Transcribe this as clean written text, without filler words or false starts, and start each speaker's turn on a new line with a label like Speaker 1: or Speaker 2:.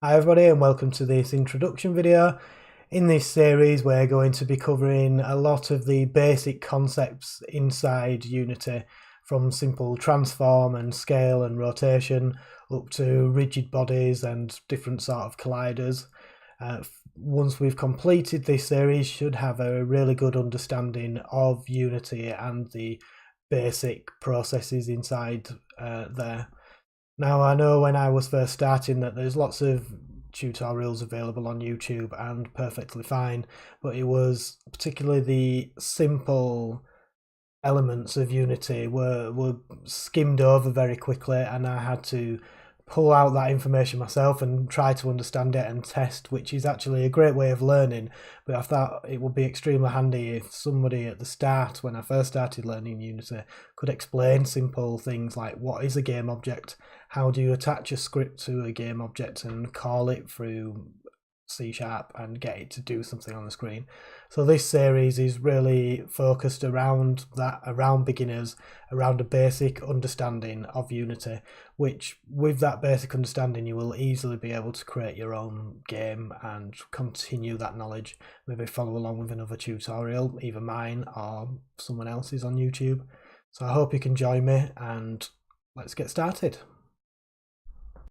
Speaker 1: Hi everybody and welcome to this introduction video. In this series we're going to be covering a lot of the basic concepts inside Unity, from simple transform and scale and rotation up to rigid bodies and different sort of colliders. Once we've completed this series, should have a really good understanding of Unity and the basic processes inside there. Now, I know when I was first starting that there's lots of tutorials available on YouTube and perfectly fine, but it was particularly the simple elements of Unity were skimmed over very quickly, and I had to pull out that information myself and try to understand it and test, which is actually a great way of learning. But I thought it would be extremely handy if somebody at the start, when I first started learning Unity, could explain simple things like what is a game object, how do you attach a script to a game object and call it through C# and get it to do something on the screen. So this series is really focused around that, around beginners, around a basic understanding of Unity, which with that basic understanding you will easily be able to create your own game and continue that knowledge. Maybe follow along with another tutorial, either mine or someone else's on YouTube. So I hope you can join me and let's get started.